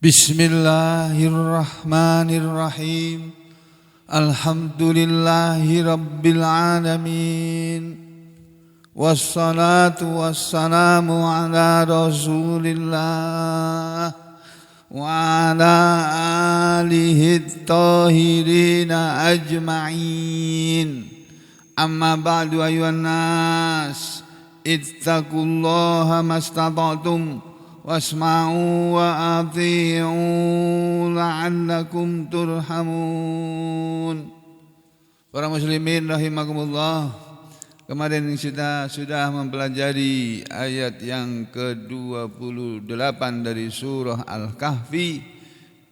Bismillahirrahmanirrahim. Alhamdulillahi rabbil alamin. Wassalatu wassalamu ala rasulillah wa ala alihi tahirina ajma'in. Amma ba'du ayuhan nas, ittaqullaha mastata'tum wasma'u wa ati'u la'allakum turhamun. Para muslimin rahimakumullah, kemarin kita sudah mempelajari ayat yang ke-28 dari surah Al-Kahfi,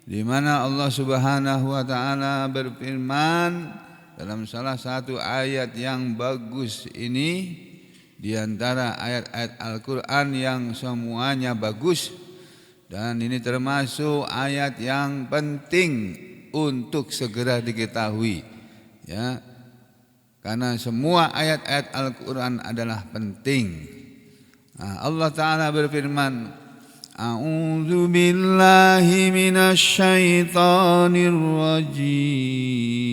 di mana Allah Subhanahu wa taala berfirman dalam salah satu ayat yang bagus ini, di antara ayat-ayat Al-Quran yang semuanya bagus, dan ini termasuk ayat yang penting untuk segera diketahui, ya, karena semua ayat-ayat Al-Quran adalah penting. Allah Ta'ala berfirman, A'udzu billahi minasy syaithanir rajim.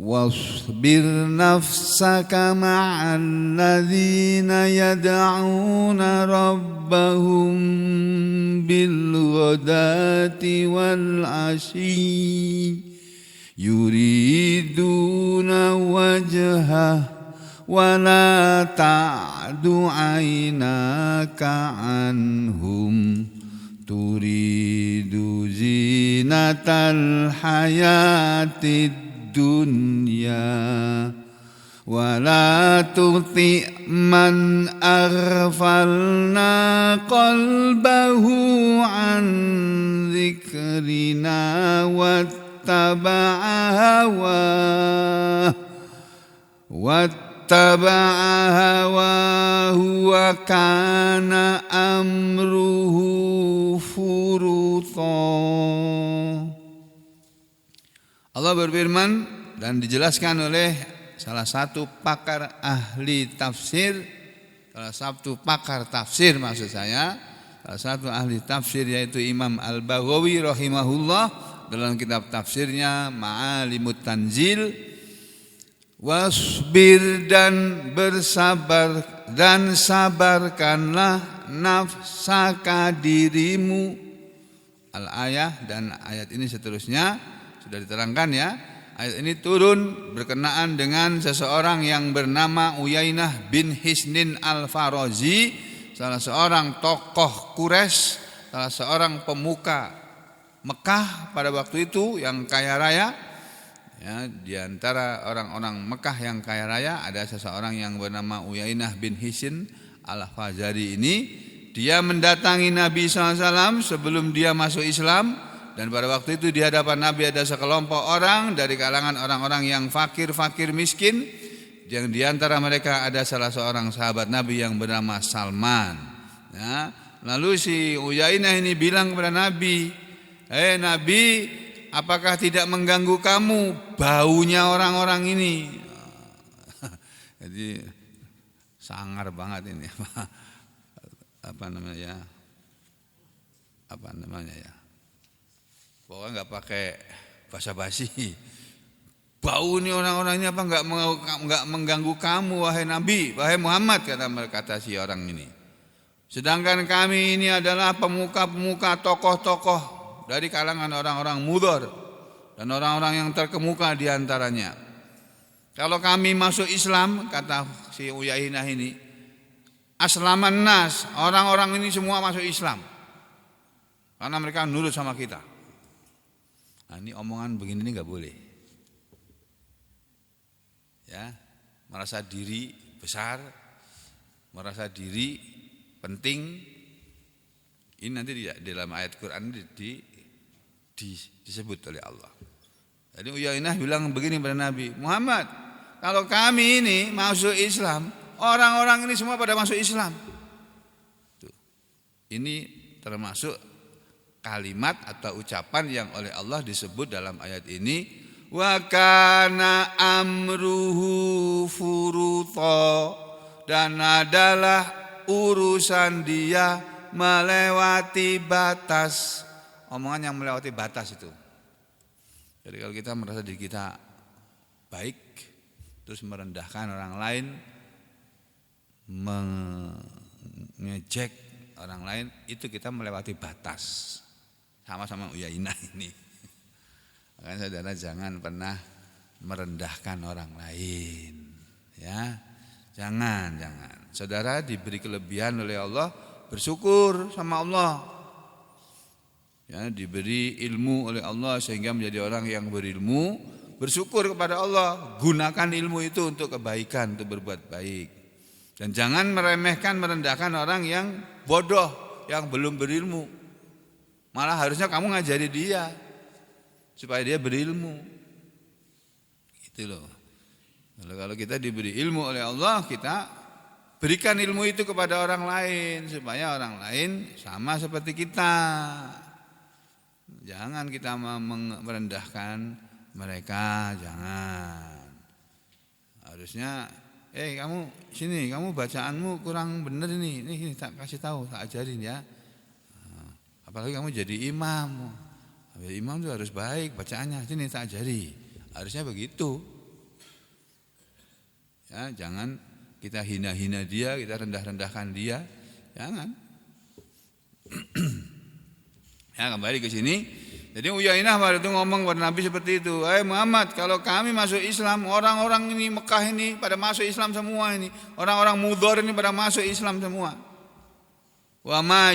واصبر نفسك مع الذين يدعون ربهم بالغداة والعشي يريدون وجهه ولا تعد عيناك عنهم تريد زينة الحياة الدنيا ولا تطع من أغفلنا قلبه عن ذكرنا واتبع هواه وكان أمره فرطا. Allah berfirman dan dijelaskan oleh salah satu pakar ahli tafsir, salah satu ahli tafsir yaitu Imam Al-Baghawi rahimahullah dalam kitab tafsirnya Ma'alimut Tanzil. Wasbir, dan bersabar, dan sabarkanlah nafsaka dirimu. Al-ayah, dan ayat ini seterusnya sudah diterangkan, ya. Ayat ini turun berkenaan dengan seseorang yang bernama Uyainah bin Hisnin Al-Farazi, salah seorang tokoh Quraisy, salah seorang pemuka Mekah pada waktu itu yang kaya raya. Ya, di antara orang-orang Mekah yang kaya raya ada seseorang yang bernama Uyainah bin Hisn Al-Fazari ini. Dia mendatangi Nabi SAW sebelum dia masuk Islam. Dan pada waktu itu di hadapan Nabi ada sekelompok orang dari kalangan orang-orang yang fakir miskin. Yang di antara mereka ada salah seorang sahabat Nabi yang bernama Salman. Ya, lalu si Uyainah ini bilang kepada Nabi, Nabi, apakah tidak mengganggu kamu baunya orang-orang ini? Jadi sangar banget ini. Apa namanya ya? Pokoknya nggak pakai basa-basi. Bau ini orang-orang ini apa nggak mengganggu kamu wahai Nabi, wahai Muhammad, kata si orang ini. Sedangkan kami ini adalah pemuka-pemuka, tokoh-tokoh dari kalangan orang-orang mudhar dan orang-orang yang terkemuka di antaranya. Kalau kami masuk Islam, kata si Uyainah ini, aslaman nas, orang-orang ini semua masuk Islam karena mereka nurut sama kita. Nah, ini omongan begini ini nggak boleh, ya. Merasa diri besar, merasa diri penting, ini nanti di dalam ayat Quran disebut oleh Allah. Jadi Uyainah bilang begini pada Nabi Muhammad, kalau kami ini masuk Islam, orang-orang ini semua pada masuk Islam. Tuh. Ini termasuk kalimat atau ucapan yang oleh Allah disebut dalam ayat ini, wa kana amruhu furuta, dan adalah urusan dia melewati batas. Omongan yang melewati batas itu. Jadi kalau kita merasa diri kita baik, terus merendahkan orang lain, mengejek orang lain, itu kita melewati batas. Sama-sama Uyainah ini. Makanya saudara jangan pernah merendahkan orang lain, ya. Jangan. Saudara diberi kelebihan oleh Allah, bersyukur sama Allah. Ya, diberi ilmu oleh Allah sehingga menjadi orang yang berilmu, bersyukur kepada Allah, gunakan ilmu itu untuk kebaikan, untuk berbuat baik. Dan jangan meremehkan, merendahkan orang yang bodoh, yang belum berilmu. Malah harusnya kamu ngajari dia supaya dia berilmu. Gitu loh. Kalau kita diberi ilmu oleh Allah, kita berikan ilmu itu kepada orang lain supaya orang lain sama seperti kita. Jangan kita merendahkan mereka, jangan. Harusnya, kamu sini, kamu bacaanmu kurang benar ini tak kasih tahu, tak ajarin ya. Apalagi kamu jadi imam. Imam itu harus baik bacaannya, sini tak ajari. Harusnya begitu. Ya, jangan kita hina-hina dia, kita rendah-rendahkan dia, jangan. Ya, kembali ke sini. Jadi Uyainah waktu itu ngomong kepada Nabi seperti itu. Muhammad, kalau kami masuk Islam, orang-orang ini Mekah ini pada masuk Islam semua ini. Orang-orang Mudhar ini pada masuk Islam semua. Wa ma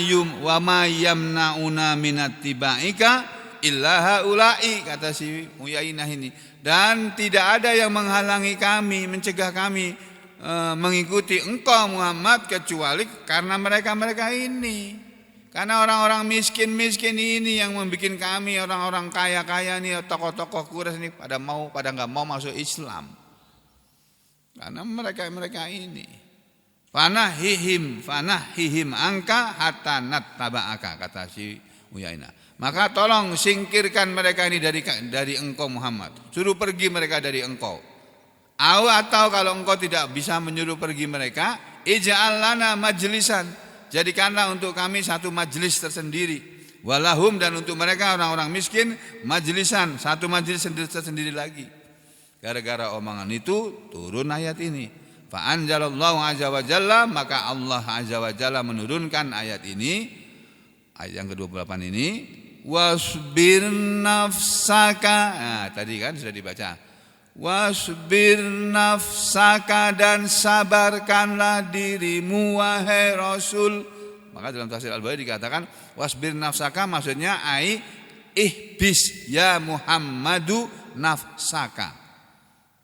yamna'una minat tibaika illa haula'i, kata si Uyainah ini. Dan tidak ada yang menghalangi kami, mencegah kami mengikuti engkau Muhammad kecuali karena mereka-mereka ini. Karena orang-orang miskin-miskin ini yang membuat kami orang-orang kaya-kaya ini, tokoh-tokoh Quraisy ini pada nggak mau masuk Islam. Karena mereka ini. Fanahihim angka hatta nattaba'aka, kata si Uyainah. Maka tolong singkirkan mereka ini dari engkau Muhammad. Suruh pergi mereka dari engkau. Atau kalau engkau tidak bisa menyuruh pergi mereka, ij'al lana majlisan. Jadikanlah untuk kami satu majelis tersendiri. Walahum, dan untuk mereka orang-orang miskin majlisan, satu majelis tersendiri lagi. Gara-gara omongan itu turun ayat ini. Fa anzalallahu azza wa jalla, maka Allah azza wa jalla menurunkan ayat ini, ayat yang ke-28 ini. Wasbir nafsaka. Nah, tadi kan sudah dibaca. Wasbir nafsaka, dan sabarkanlah dirimu wahai Rasul. Maka dalam tafsir Al-Baghawi dikatakan wasbir nafsaka, maksudnya ihbis ya Muhammadu nafsaka.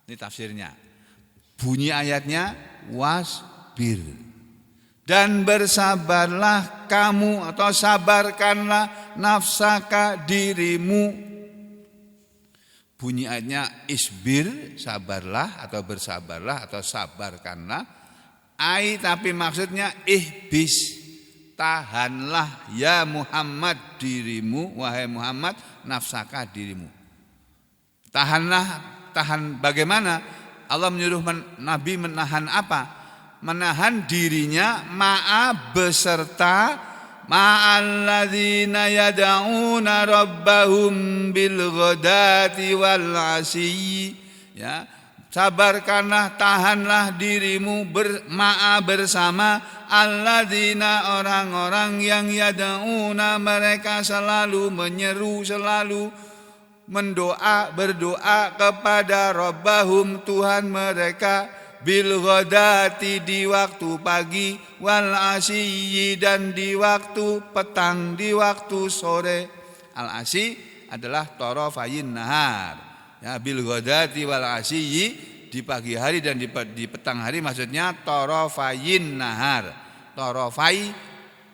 Ini tafsirnya. Bunyi ayatnya wasbir, dan bersabarlah kamu atau sabarkanlah nafsaka dirimu. Bunyi ayatnya isbir, sabarlah atau bersabarlah atau sabarkanlah. Tapi maksudnya ihbis, tahanlah ya Muhammad dirimu, wahai Muhammad, nafsaka dirimu. Tahan bagaimana? Allah menyuruh Nabi menahan apa? Menahan dirinya beserta ma'alladzina yad'una rabbahum bil ghadati wal 'ashiyyi, ya. Sabarkanlah, tahanlah dirimu bersama alladzina, orang-orang yang yad'una, mereka selalu menyeru, selalu berdoa kepada rabbahum, Tuhan mereka, bil ghadati, di waktu pagi, wal asyi, dan di waktu petang, di waktu sore. Al asyi adalah tarafayin nahar, ya. Bil ghadati wal asyi, di pagi hari dan di petang hari, maksudnya tarafayin nahar. Tarafai,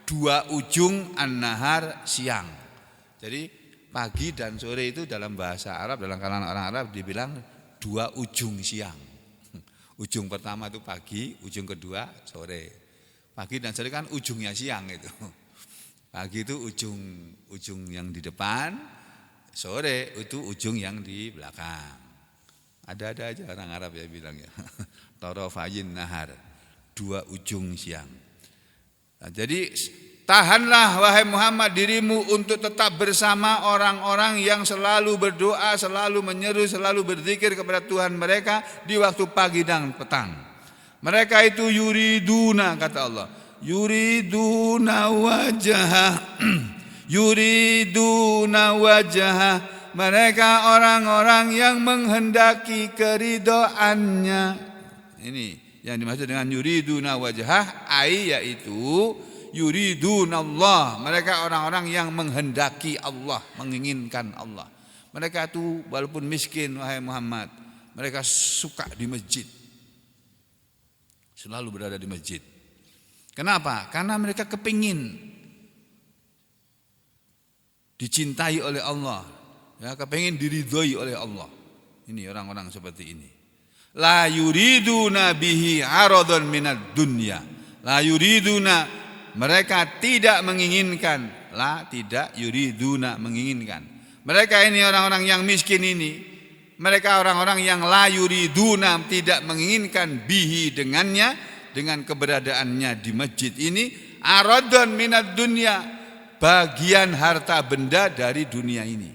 dua ujung, an-nahar, siang. Jadi pagi dan sore itu dalam bahasa Arab, dalam kalangan orang Arab dibilang dua ujung siang. Ujung pertama itu pagi, ujung kedua sore. Pagi dan sore kan ujungnya siang itu. Pagi itu ujung yang di depan, sore itu ujung yang di belakang. Ada aja orang Arab ya bilang ya. Tarafayin nahar, dua ujung siang. Nah, jadi Tahanlah wahai Muhammad dirimu untuk tetap bersama orang-orang yang selalu berdoa, selalu menyeru, selalu berzikir kepada Tuhan mereka di waktu pagi dan petang. Mereka itu yuriduna, kata Allah, yuriduna wajah, yuriduna wajah. Mereka orang-orang yang menghendaki keridhaannya. Ini yang dimaksud dengan yuriduna wajah, yaitu yuridunallah. Mereka orang-orang yang menghendaki Allah, menginginkan Allah. Mereka itu walaupun miskin wahai Muhammad, mereka suka di masjid. Selalu berada di masjid. Kenapa? Karena mereka kepingin dicintai oleh Allah, ya, kepingin diridhoi oleh Allah. Ini orang-orang seperti ini. La yuriduna bihi aradun minad dunya. La yuriduna, mereka tidak menginginkan. La tidak yuriduna, menginginkan. Mereka ini orang-orang yang miskin ini, mereka orang-orang yang la yuriduna, tidak menginginkan bihi, dengannya, dengan keberadaannya di masjid ini, aradun minad dunya, bagian harta benda dari dunia ini.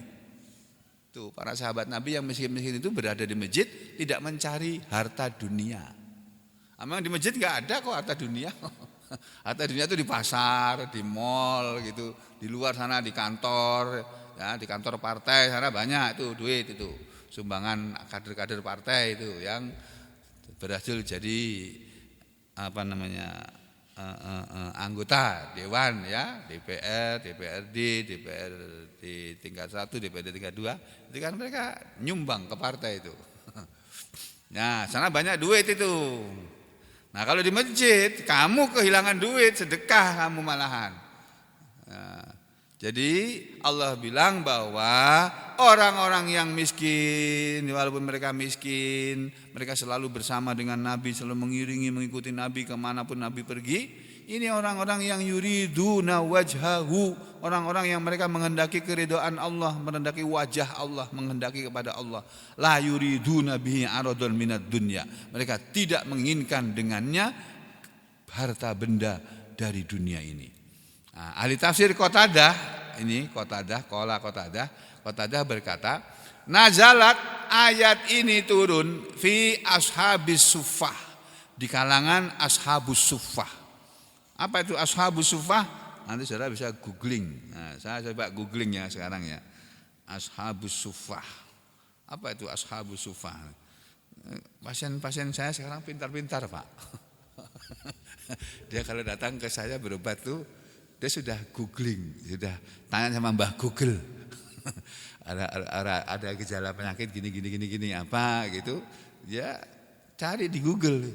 Tuh, para sahabat Nabi yang miskin-miskin itu berada di masjid, tidak mencari harta dunia. Memang di masjid enggak ada kok harta dunia. Harta dunia itu di pasar, di mall gitu, di luar sana di kantor, ya, di kantor partai sana banyak itu duit itu. Sumbangan kader-kader partai itu yang berhasil jadi anggota dewan, ya, DPR, DPRD, DPRD tingkat 1, DPRD tingkat 2, itu kan mereka nyumbang ke partai itu. Nah, sana banyak duit itu. Nah, kalau di masjid kamu kehilangan duit, sedekah kamu malahan. Nah, jadi Allah bilang bahwa orang-orang yang miskin, walaupun mereka miskin, mereka selalu bersama dengan Nabi, selalu mengiringi, mengikuti Nabi kemanapun Nabi pergi. Ini orang-orang yang yuriduna wajhahu, orang-orang yang mereka menghendaki keridhaan Allah, menghendaki wajah Allah, menghendaki kepada Allah. La yuriduna bihi aradun minad dunya. Mereka tidak menginginkan dengannya harta benda dari dunia ini. Nah, ahli tafsir Qatadah, ini Qatadah, Qatadah berkata, nazalat, ayat ini turun fi ashabis suffah, di kalangan ashabus suffah. Apa itu ashabus suffah? Nanti saudara bisa googling. Nah, saya coba googling ya sekarang ya. Ashabus suffah. Apa itu ashabus suffah? Pasien-pasien saya sekarang pintar-pintar, Pak. Dia kalau datang ke saya berobat tuh, dia sudah googling, sudah tanya sama Mbah Google. ada gejala penyakit gini apa gitu. Dia cari di Google.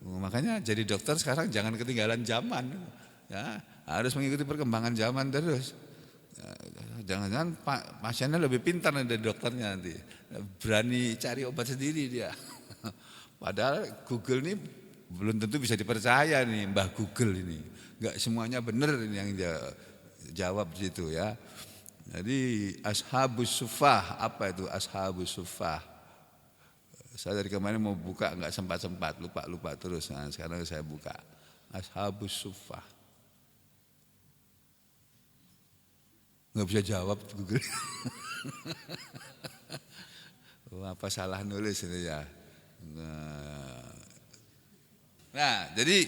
Makanya jadi dokter sekarang jangan ketinggalan zaman, ya, harus mengikuti perkembangan zaman terus. Jangan-jangan pasiennya lebih pintar dari dokternya nanti, berani cari obat sendiri dia. Padahal Google ini belum tentu bisa dipercaya nih, Mbah Google ini, nggak semuanya benar yang dia jawab situ, ya. Jadi ashabus suffah, apa itu ashabus suffah? Saya dari kemarin mau buka nggak sempat, lupa terus. Nah, sekarang saya buka ashabus suffah. Nggak bisa jawab Google. Apa salah nulis ini ya? Nah, jadi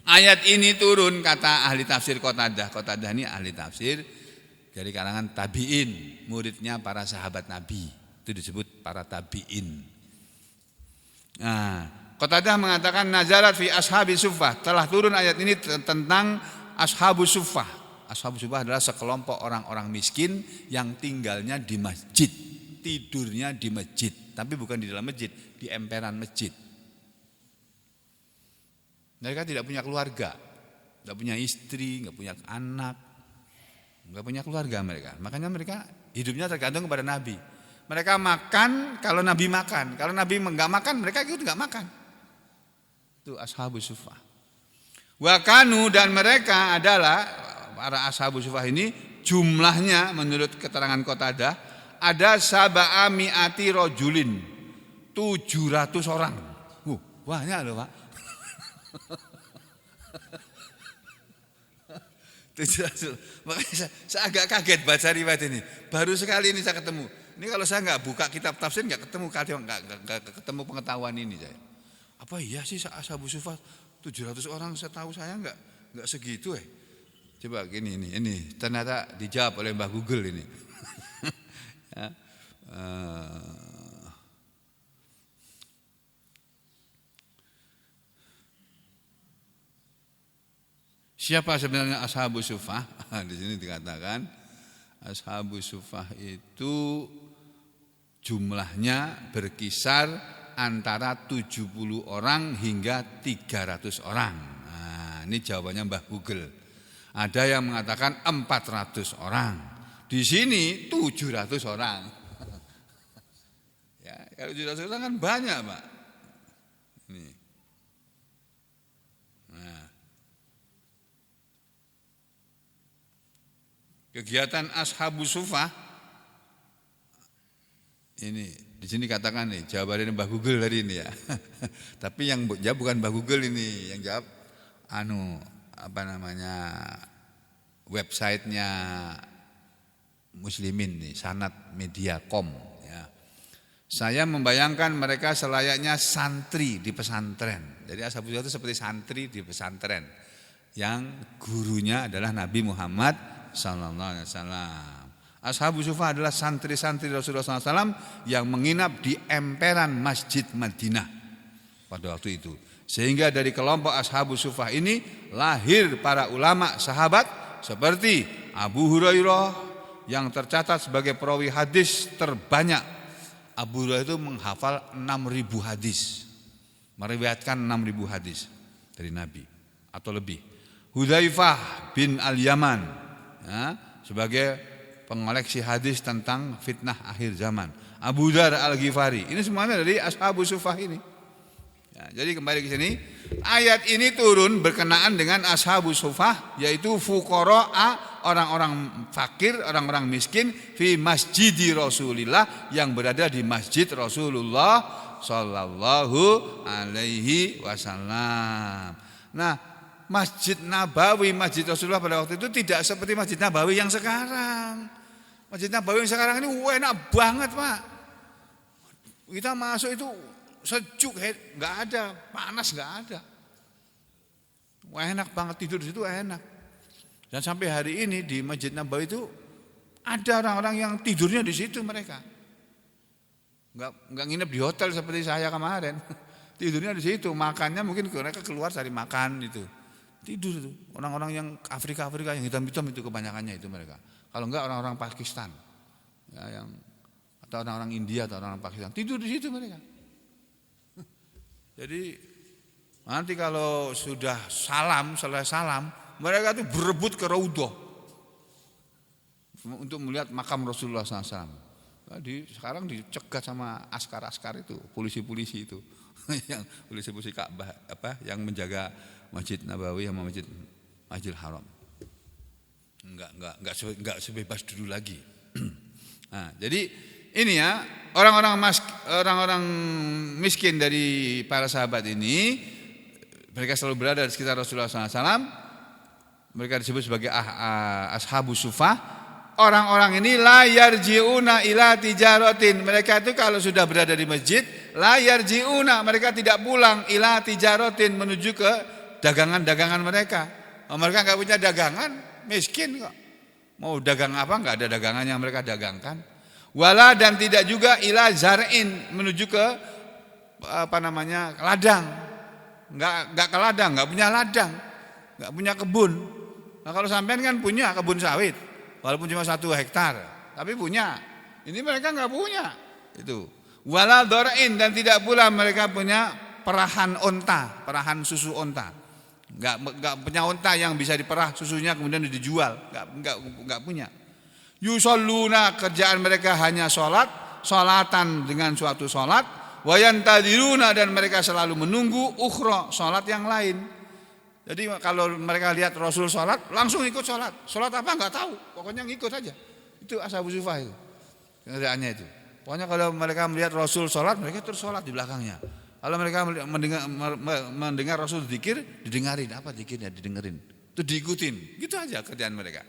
ayat ini turun, kata ahli tafsir Qatadah. Qatadah ini ahli tafsir dari kalangan tabi'in, muridnya para sahabat Nabi. Itu disebut para tabi'in. Nah, Qatadah mengatakan nazalat fi ashabi suffah, telah turun ayat ini tentang ashabus suffah. Ashabus suffah adalah sekelompok orang-orang miskin yang tinggalnya di masjid, tidurnya di masjid, tapi bukan di dalam masjid, di emperan masjid. Mereka tidak punya keluarga, tidak punya istri, tidak punya anak, tidak punya keluarga mereka. Makanya mereka hidupnya tergantung kepada Nabi. Mereka makan kalau Nabi makan, kalau Nabi enggak makan mereka ikut enggak makan. Itu ashabus suffah. Wa kanu, dan mereka adalah para ashabus suffah ini jumlahnya menurut keterangan Qatadah ada sab'ami'ati rajulin, 700 orang. Banyak loh, Pak. Makanya saya agak kaget baca riwayat ini. Baru sekali ini saya ketemu. Ini kalau saya nggak buka kitab tafsir nggak ketemu ketemu pengetahuan ini saya. Apa iya sih Ashabus Suffah 700 orang? Setahu saya nggak segitu Coba gini ini ternyata dijawab oleh Mbah Google ini. Ya. Siapa sebenarnya Ashabus Suffah? Di sini dikatakan Ashabus Suffah itu jumlahnya berkisar antara 70 orang hingga 300 orang. Nah, ini jawabannya Mbah Google. Ada yang mengatakan 400 orang. Di sini 700 orang. Ya, kalau 700 orang kan banyak, Pak. Ini. Nah. Kegiatan Ashabus Suffah ini di sini katakan nih jawabannya Mbah Google tadi ini ya. Tapi yang jawab bukan Mbah Google ini, yang jawab websitenya Muslimin nih, sanadmedia.com ya. Saya membayangkan mereka selayaknya santri di pesantren. Jadi Ashabus Suffah itu seperti santri di pesantren yang gurunya adalah Nabi Muhammad sallallahu alaihi wasallam. Ashabus Suffah adalah santri-santri Rasulullah SAW yang menginap di emperan Masjid Madinah pada waktu itu. Sehingga dari kelompok Ashabus Suffah ini lahir para ulama sahabat seperti Abu Hurairah yang tercatat sebagai perawi hadis terbanyak. Abu Hurairah itu menghafal 6.000 hadis, meriwayatkan 6.000 hadis dari Nabi atau lebih. Hudzaifah bin Al-Yaman ya, sebagai pengoleksi hadis tentang fitnah akhir zaman. Abu Dzar Al-Ghifari. Ini semuanya dari Ashabus Suffah ini. Ya, jadi kembali ke sini, ayat ini turun berkenaan dengan Ashabus Suffah, yaitu fuqara'a, orang-orang fakir, orang-orang miskin fi masjidi Rasulillah, yang berada di masjid Rasulullah sallallahu alaihi wasallam. Nah, Masjid Nabawi, Masjid Rasulullah pada waktu itu tidak seperti Masjid Nabawi yang sekarang. Masjid Nabawi yang sekarang ini enak banget, Pak. Kita masuk itu sejuk, nggak ada, panas nggak ada. Enak banget, tidur di situ enak. Dan sampai hari ini di Masjid Nabawi itu ada orang-orang yang tidurnya di situ mereka. Nggak nginep di hotel seperti saya kemarin. Tidurnya di situ, makannya mungkin mereka keluar cari makan itu. Tidur itu orang-orang yang Afrika yang hitam-hitam itu kebanyakannya itu mereka. Kalau enggak orang-orang Pakistan ya, atau orang-orang India atau orang-orang Pakistan tidur di situ mereka. Jadi nanti kalau sudah selesai salam, mereka itu berebut ke Raudhah untuk melihat makam Rasulullah SAW. Jadi sekarang dicegat sama askar-askar itu, polisi-polisi itu, yang polisi-polisi Ka'bah yang menjaga Masjid Nabawi sama Masjidil Haram. Enggak sebebas dulu lagi. Nah, jadi ini ya, orang-orang miskin dari para sahabat ini, mereka selalu berada di sekitar Rasulullah SAW. Mereka disebut sebagai Ashabus Suffah. Orang-orang ini la yarji'una ila tijaratin. Mereka itu kalau sudah berada di masjid, la yarji'una, mereka tidak pulang ila tijaratin, menuju ke dagangan-dagangan mereka. Mereka enggak punya dagangan, miskin kok. Mau dagang apa, enggak ada dagangan yang mereka dagangkan. Wala, dan tidak juga ila zar'in, menuju ke ladang. Enggak ke ladang, enggak punya ladang, enggak punya kebun. Nah, kalau sampean kan punya kebun sawit, walaupun cuma 1 hektar, tapi punya. Ini mereka enggak punya. Itu. Wala dor'in, dan tidak pula mereka punya perahan onta, perahan susu onta. Enggak punya onta yang bisa diperah susunya kemudian dijual, enggak punya. Yusalluna, kerjaan mereka hanya salatan dengan suatu salat, wayantadiruna, dan mereka selalu menunggu ukhra, salat yang lain. Jadi kalau mereka lihat Rasul salat, langsung ikut salat. Salat apa enggak tahu, pokoknya ngikut aja. Itu Ashabus Suffah itu. Kerjaannya itu. Pokoknya kalau mereka melihat Rasul salat, mereka terus salat di belakangnya. Kalau mereka mendengar Rasul zikir, didengarin. Apa zikirnya? Didengerin. Itu diikutin, gitu aja kerjaan mereka.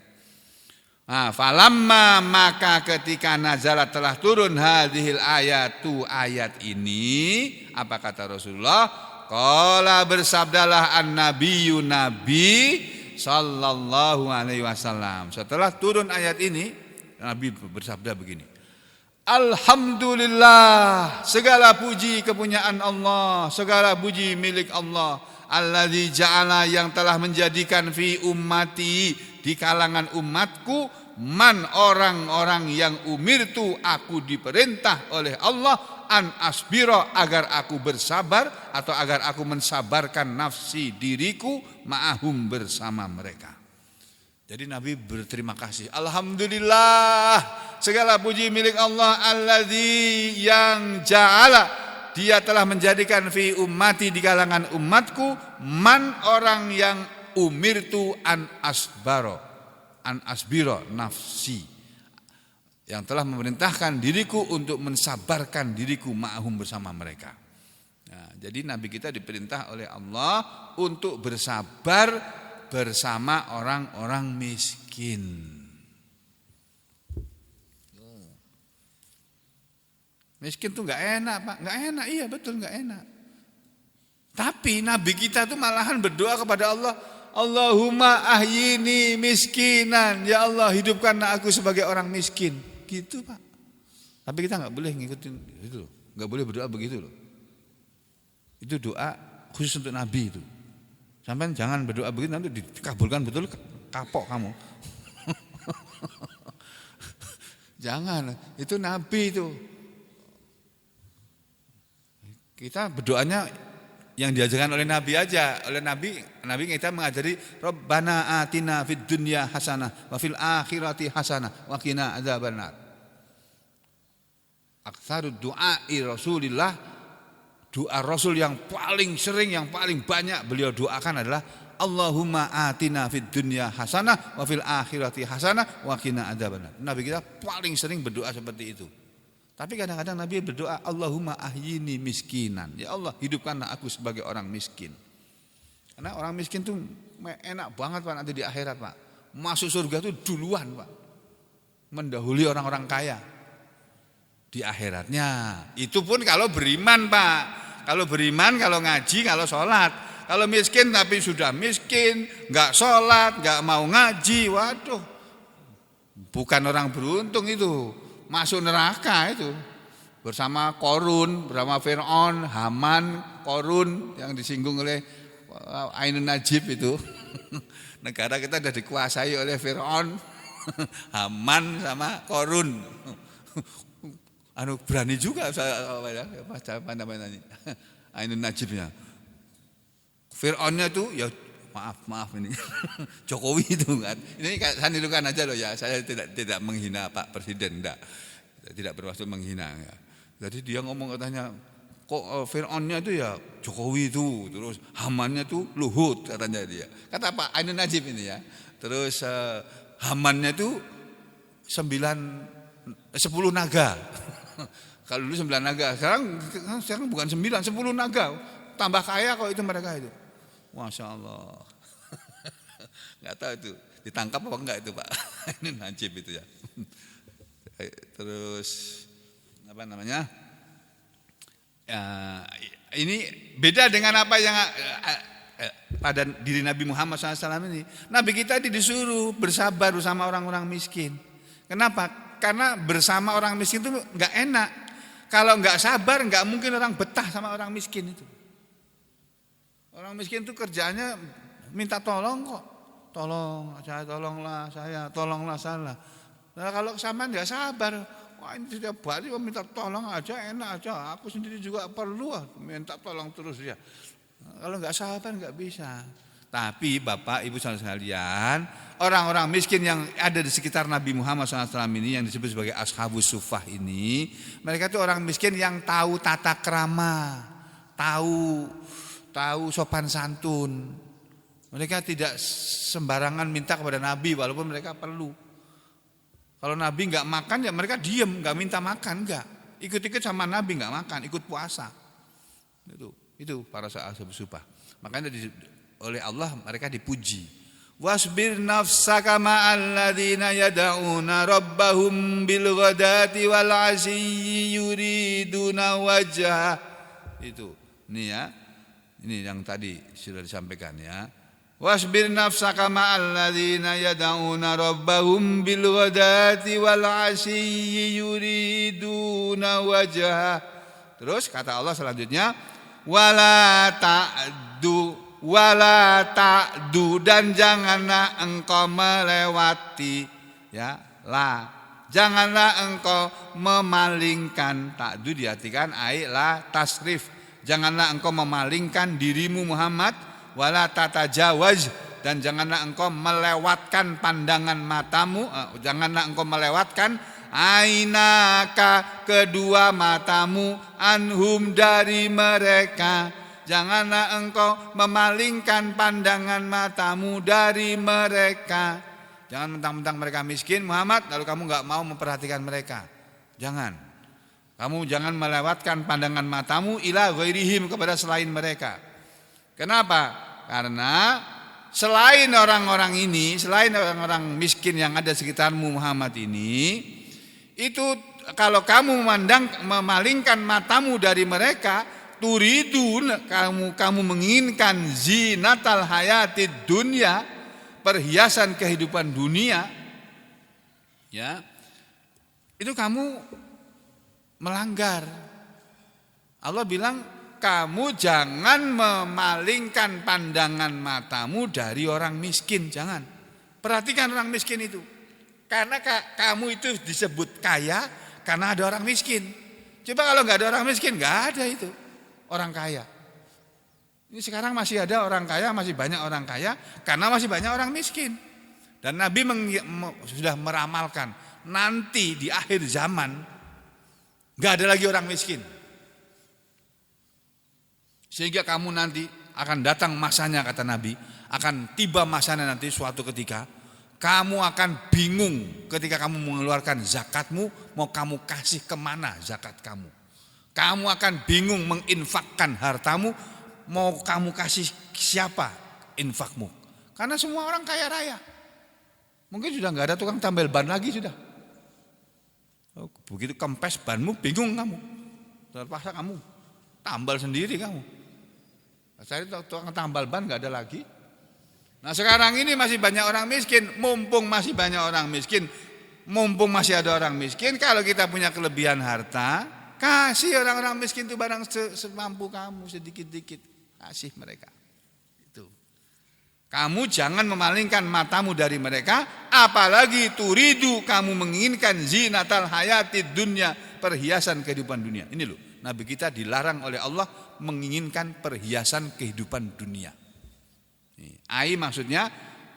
Nah, falamma maka ketika nazalat telah turun hadhil ayatu ayat ini, apa kata Rasulullah? Qala bersabdalah an-nabiyyu nabi sallallahu alaihi wasallam. Setelah turun ayat ini, Nabi bersabda begini. Alhamdulillah, segala puji kepunyaan Allah, segala puji milik Allah. Alladzi ja'ala yang telah menjadikan fi ummati di kalangan umatku man orang-orang yang umirtu aku diperintah oleh Allah an asbiro agar aku bersabar atau agar aku mensabarkan nafsi diriku ma'ahum bersama mereka. Jadi Nabi berterima kasih. Alhamdulillah, segala puji milik Allah alladzi yang ja'ala dia telah menjadikan fi ummati di kalangan umatku man orang yang umirtu an asbiro nafsi yang telah memerintahkan diriku untuk mensabarkan diriku ma'ahum bersama mereka. Nah, jadi Nabi kita diperintah oleh Allah untuk bersabar bersama orang-orang miskin. Miskin tuh nggak enak Pak, nggak enak, iya betul nggak enak. Tapi Nabi kita tuh malahan berdoa kepada Allah, Allahumma ahyini miskinan, ya Allah hidupkanlah aku sebagai orang miskin, gitu Pak. Tapi kita nggak boleh ngikutin itu loh, nggak boleh berdoa begitu loh. Itu doa khusus untuk Nabi itu. Sampai jangan berdoa begitu nanti dikabulkan betul kapok kamu. Jangan, itu Nabi itu. Kita berdoanya yang diajarkan oleh Nabi aja. Oleh Nabi kita mengajari Rabbana atina fid dunya hasanah wa fil akhirati hasanah wa qina adzabannar. Aktsarud du'ai Rasulillah, doa Rasul yang paling sering, yang paling banyak beliau doakan adalah Allahumma atina fid dunya hasanah wa fil akhirati hasanah wa qina adzabannar. Nabi kita paling sering berdoa seperti itu. Tapi kadang-kadang Nabi berdoa Allahumma ahyini miskinan. Ya Allah hidupkanlah aku sebagai orang miskin. Karena orang miskin tuh enak banget Pak nanti di akhirat Pak. Masuk surga tuh duluan Pak. Mendahului orang-orang kaya. Di akhiratnya. Itu pun kalau beriman Pak. Kalau beriman, kalau ngaji, kalau sholat. Kalau miskin tapi sudah miskin, gak sholat, gak mau ngaji. Waduh. Bukan orang beruntung itu. Masuk neraka itu bersama Korun, bersama Fir'aun, Haman, Korun yang disinggung oleh Ainun Najib itu. Negara kita sudah dikuasai oleh Fir'aun, Haman sama Korun. Berani juga apa namanya Ainun Najibnya. Fir'aunnya itu ya maaf ini Jokowi itu kan. Ini saya nirukan aja loh ya. Saya tidak menghina Pak Presiden, tidak bermaksud menghina ya. Jadi dia ngomong katanya kok Fir'aunnya itu ya Jokowi itu, terus Hamannya itu Luhut katanya dia. Kata Pak Ainun Najib ini ya. Terus Hamannya itu 10 naga. Kalau dulu 9 naga, sekarang bukan 9, 10 naga. Tambah kaya kok itu mereka itu. Masya Allah. Nggak tahu itu ditangkap apa enggak itu Pak. Ini Najib itu ya. Terus apa namanya? Ya, ini beda dengan apa yang pada diri Nabi Muhammad SAW ini. Nabi kita disuruh bersabar bersama orang-orang miskin. Kenapa? Karena bersama orang miskin itu nggak enak. Kalau nggak sabar nggak mungkin orang betah sama orang miskin itu. Orang miskin itu kerjanya minta tolong kok. Tolong saya, tolonglah saya. Nah, kalau kesamaan nggak sabar, wah ini setiap hari minta tolong aja enak aja. Aku sendiri juga perlu minta tolong terus ya. Kalau nggak sabar nggak bisa. Tapi Bapak Ibu sekalian, orang-orang miskin yang ada di sekitar Nabi Muhammad SAW ini yang disebut sebagai ashabus suffah ini, mereka itu orang miskin yang tahu tata krama, tahu sopan santun. Mereka tidak sembarangan minta kepada Nabi walaupun mereka perlu. Kalau Nabi enggak makan ya mereka diam, enggak minta makan, enggak. Ikut-ikut sama Nabi enggak makan, ikut puasa. Itu para ashabus suffah. Makanya oleh Allah mereka dipuji. Wasbir nafsaka ma'al ladzina yad'una rabbahum bil ghadati wal 'ashiyyi yuriduna wajha. Itu. Ini ya. Ini yang tadi sudah disampaikan ya. Wasbir nafsaka ma'al ladzina yad'una rabbahum bil ghadati wal 'ashiyyi yuriduna wajha. Terus kata Allah selanjutnya, wala ta'du dan janganlah engkau melewati ya, janganlah engkau memalingkan. Ta'du diartikan la tasrif, janganlah engkau memalingkan dirimu Muhammad, wala tatajawaz dan janganlah engkau melewatkan pandangan matamu, janganlah engkau melewatkan ainaka kedua matamu, anhum dari mereka. Janganlah engkau memalingkan pandangan matamu dari mereka. Jangan mentang-mentang mereka miskin Muhammad lalu kamu enggak mau memperhatikan mereka. Jangan. Kamu jangan melewatkan pandangan matamu ila ghairihim kepada selain mereka. Kenapa? Karena selain orang-orang ini, selain orang-orang miskin yang ada sekitarmu Muhammad ini, itu kalau kamu memalingkan matamu dari mereka, turidun kamu menginginkan zinatal hayatid dunya, perhiasan kehidupan dunia, ya, itu kamu melanggar. Allah bilang kamu jangan memalingkan pandangan matamu dari orang miskin, jangan. Perhatikan orang miskin itu, karena kamu itu disebut kaya karena ada orang miskin. Coba kalau nggak ada orang miskin, nggak ada itu orang kaya. Ini sekarang masih ada orang kaya, masih banyak orang kaya karena masih banyak orang miskin. Dan Nabi sudah meramalkan nanti di akhir zaman nggak ada lagi orang miskin. Sehingga kamu nanti akan datang masanya, kata Nabi, akan tiba masanya nanti suatu ketika kamu akan bingung ketika kamu mengeluarkan zakatmu, mau kamu kasih kemana zakat kamu. Kamu akan bingung menginfakkan hartamu, mau kamu kasih siapa infakmu. Karena semua orang kaya raya. Mungkin sudah nggak ada tukang tambal ban lagi sudah. Begitu kempes banmu bingung kamu. Terpaksa kamu tambal sendiri kamu. Cari tukang tambal ban nggak ada lagi. Nah sekarang ini masih banyak orang miskin. Mumpung masih banyak orang miskin, mumpung masih ada orang miskin, kalau kita punya kelebihan harta, kasih orang-orang miskin itu barang semampu kamu, sedikit-dikit kasih mereka. Itu. Kamu jangan memalingkan matamu dari mereka, apalagi turidu kamu menginginkan zinatal hayatid dunya, perhiasan kehidupan dunia. Ini loh, Nabi kita dilarang oleh Allah menginginkan perhiasan kehidupan dunia. Ai maksudnya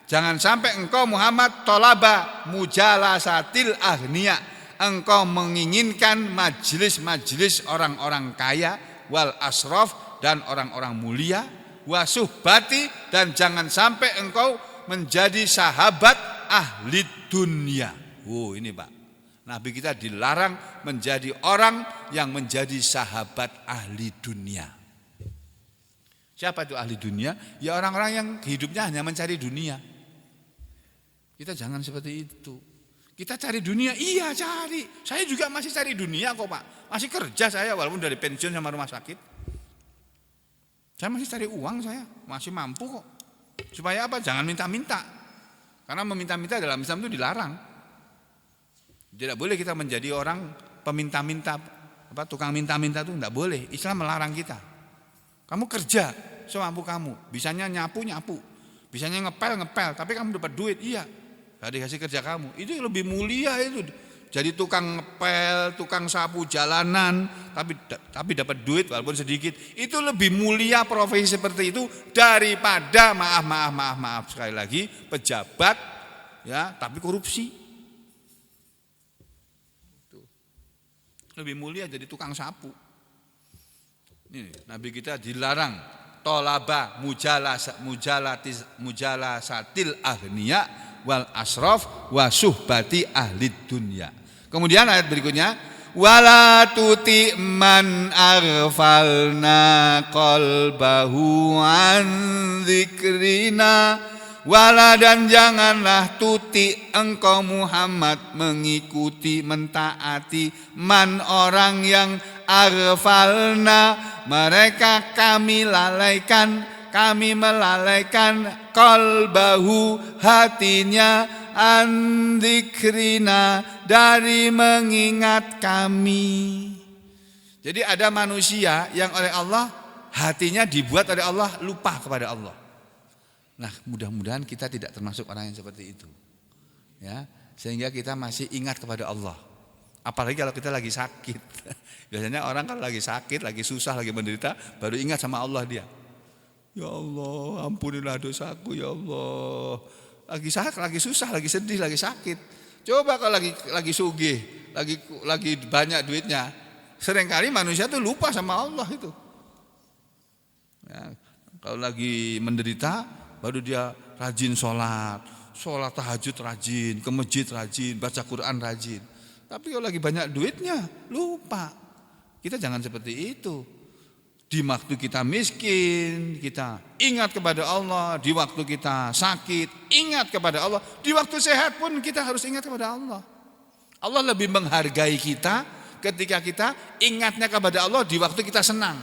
jangan sampai engkau Muhammad tolaba mujalasatil aghnia, engkau menginginkan majelis-majelis orang-orang kaya, wal asraf dan orang-orang mulia, wasuhbati dan jangan sampai engkau menjadi sahabat ahli dunia. Oh ini Pak, Nabi kita dilarang menjadi orang yang menjadi sahabat ahli dunia. Siapa itu ahli dunia? Ya orang-orang yang hidupnya hanya mencari dunia. Kita jangan seperti itu. Kita cari dunia, iya cari. Saya juga masih cari dunia kok Pak. Masih kerja saya walaupun dari pensiun sama rumah sakit. Saya masih cari uang saya, masih mampu kok. Supaya apa? Jangan minta-minta. Karena meminta-minta dalam Islam itu dilarang. Tidak boleh kita menjadi orang peminta-minta, tukang minta-minta itu tidak boleh. Islam melarang kita. Kamu kerja semampu kamu, bisanya nyapu, bisanya ngepel, tapi kamu dapat duit, iya. Gak dikasih kerja kamu, itu lebih mulia itu. Jadi tukang ngepel, tukang sapu jalanan, tapi dapat duit walaupun sedikit, itu lebih mulia profesi seperti itu daripada maaf sekali lagi pejabat, ya, tapi korupsi. Lebih mulia jadi tukang sapu. Ini Nabi kita dilarang tolaba mujalasatil aghnia wal asraf wa suhbati ahli dunya. Kemudian ayat berikutnya, wala tuti man aghfalna qalbahu an dzikrina Wala dan janganlah tuti engkau Muhammad mengikuti mentaati man orang yang aghfalna mereka kami lalaikan, kami melalaikan qalbahu hatinya an dzikrina dari mengingat kami. Jadi ada manusia yang oleh Allah hatinya dibuat oleh Allah lupa kepada Allah. Nah, mudah-mudahan kita tidak termasuk orang yang seperti itu. Ya, sehingga kita masih ingat kepada Allah. Apalagi kalau kita lagi sakit. Biasanya orang kalau lagi sakit, lagi susah, lagi menderita, baru ingat sama Allah dia. Ya Allah, ampunilah dosaku ya Allah. Lagi susah, lagi sedih, lagi sakit. Coba kalau lagi sugih, lagi banyak duitnya, seringkali manusia tuh lupa sama Allah itu. Ya, kalau lagi menderita, baru dia rajin sholat tahajud rajin, ke masjid rajin, baca Quran rajin. Tapi kalau lagi banyak duitnya, lupa. Kita jangan seperti itu. Di waktu kita miskin, kita ingat kepada Allah. Di waktu kita sakit, ingat kepada Allah. Di waktu sehat pun kita harus ingat kepada Allah. Allah lebih menghargai kita ketika kita ingatnya kepada Allah di waktu kita senang.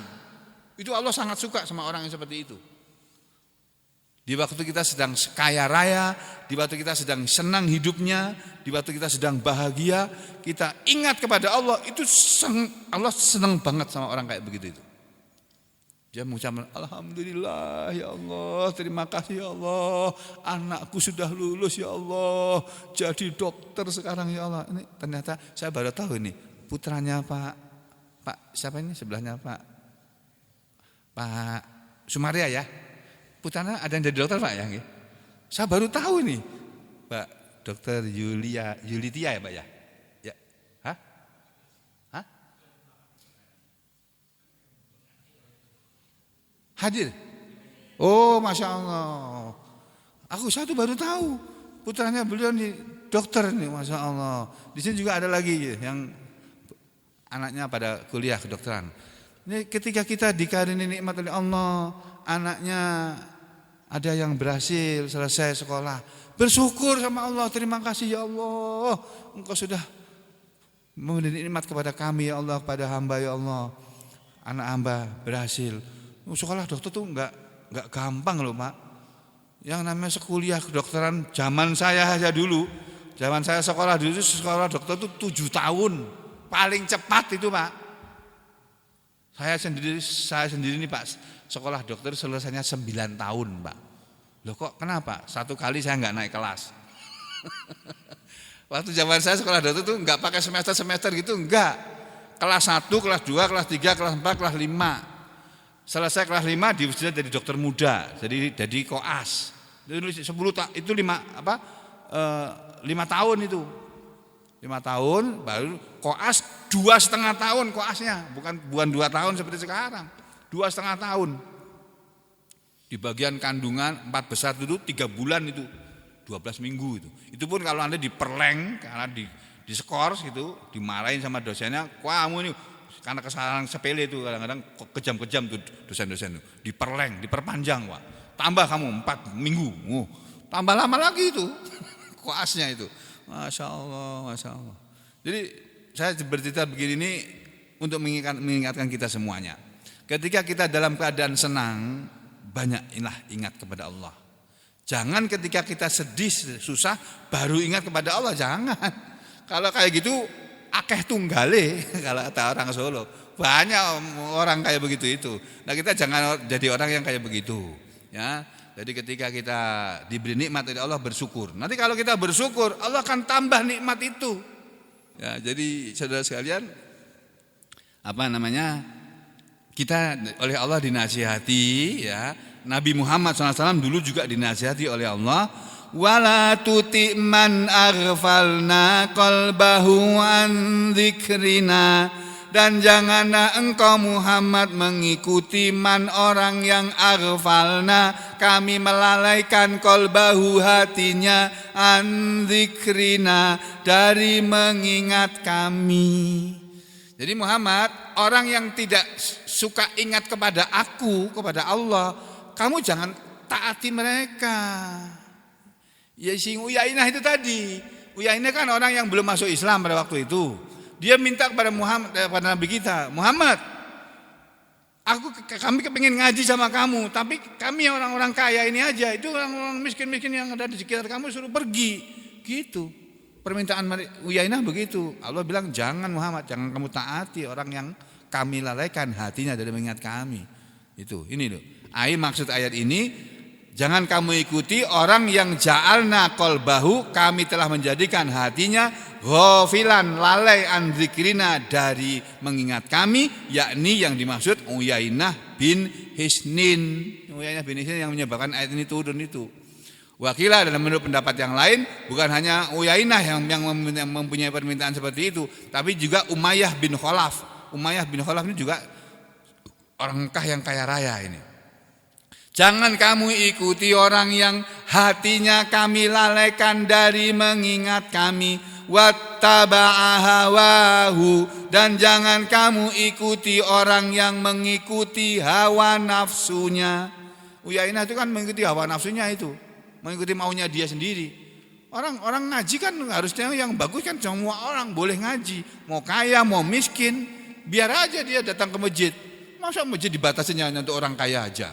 Itu Allah sangat suka sama orang yang seperti itu. Di waktu kita sedang kaya raya, di waktu kita sedang senang hidupnya, di waktu kita sedang bahagia, kita ingat kepada Allah, itu Allah senang banget sama orang kayak begitu itu. Dia mengucapkan alhamdulillah ya Allah, terima kasih ya Allah, anakku sudah lulus ya Allah, jadi dokter sekarang ya Allah. Ini ternyata saya baru tahu ini putranya Pak siapa ini sebelahnya Pak Sumaria ya. Putranya ada yang jadi dokter Pak ya? Saya baru tahu nih Pak Dokter Yulitia ya Pak ya? Ya. Hah? Hadir? Oh Masya Allah. Saya tuh baru tahu putranya beliau nih dokter nih Masya Allah. Di sini juga ada lagi yang anaknya pada kuliah kedokteran. Ini ketika kita dikarunia nikmat oleh Allah, anaknya ada yang berhasil selesai sekolah, bersyukur sama Allah, terima kasih ya Allah, Engkau sudah memberi nikmat kepada kami ya Allah, kepada hamba ya Allah, anak hamba berhasil. Sekolah dokter tuh enggak gampang loh Pak. Yang namanya sekuliah kedokteran zaman saya aja dulu, zaman saya sekolah dulu sekolah dokter tuh 7 tahun, paling cepat itu Pak. Saya sendiri nih Pak, sekolah dokter selesainya 9 tahun Pak. Loh kok kenapa? Satu kali saya enggak naik kelas. Waktu zaman saya sekolah dokter tuh enggak pakai semester gitu, enggak. Kelas 1, kelas 2, kelas 3, kelas 4, kelas 5. Selesai kelas 5 sudah jadi dokter muda, jadi koas. Itu 5 tahun itu. 5 tahun baru koas 2,5 tahun koasnya, bukan 2 tahun seperti sekarang. 2,5 tahun. Di bagian kandungan 4 besar itu 3 bulan itu, 12 minggu itu. Itu pun kalau Anda diperleng karena di skors gitu, dimarahin sama dosennya, kamu ini karena kesalahan sepele itu kadang-kadang kejam-kejam tuh dosen-dosen itu. Diperpanjang, Pak. Tambah kamu 4 minggu. Tambah lama lagi itu koasnya itu. Masya Allah. Jadi saya bercerita begini ini untuk mengingatkan kita semuanya. Ketika kita dalam keadaan senang, banyaklah ingat kepada Allah. Jangan ketika kita sedih, susah, baru ingat kepada Allah, jangan. Kalau kayak gitu, akeh tunggale, kalau kata orang Solo. Banyak orang kayak begitu itu. Nah kita jangan jadi orang yang kayak begitu. Ya. Jadi ketika kita diberi nikmat dari Allah, bersyukur. Nanti kalau kita bersyukur, Allah akan tambah nikmat itu. Ya, jadi saudara sekalian, kita oleh Allah dinasihati, ya. Nabi Muhammad SAW dulu juga dinasihati oleh Allah. Wala tuti man aghfalna qalbahu an dzikrina. Dan janganlah engkau Muhammad mengikuti man orang yang aghfalna, kami melalaikan qalbahu hatinya an dzikrina dari mengingat kami. Jadi Muhammad, orang yang tidak suka ingat kepada aku, kepada Allah, kamu jangan taati mereka. Ya si Uyainah itu tadi. Uyainah kan orang yang belum masuk Islam pada waktu itu. Dia minta kepada Muhammad, kepada Nabi kita, Muhammad, kami kepingin ngaji sama kamu, tapi kami orang-orang kaya ini aja, itu orang-orang miskin-miskin yang ada di sekitar kamu suruh pergi. Gitu. Permintaan Uyainah begitu. Allah bilang, jangan Muhammad, jangan kamu taati orang yang kami lalaikan hatinya dari mengingat kami. Itu, ini loh. Maksud ayat ini, jangan kamu ikuti orang yang ja'alna qalbahu, kami telah menjadikan hatinya ghafilan, lalai an dzikrina, dari mengingat kami, yakni yang dimaksud Uyainah bin Hisnin. Uyainah bin Hisnin yang menyebabkan ayat ini turun itu. Wakilah dalam menurut pendapat yang lain, bukan hanya Uyainah yang mempunyai permintaan seperti itu, tapi juga Umayyah bin Khalaf. Umayyah bin Khalaf ini juga orang Mekah yang kaya raya ini. Jangan kamu ikuti orang yang hatinya kami lalaikan dari mengingat kami, wattaba'a hawahu, dan jangan kamu ikuti orang yang mengikuti hawa nafsunya. Uyainah itu kan mengikuti hawa nafsunya itu, mengikuti maunya dia sendiri. Orang ngaji kan harusnya yang bagus kan, semua orang boleh ngaji, mau kaya mau miskin, biar aja dia datang ke masjid. Masa masjid dibatasinya hanya untuk orang kaya aja?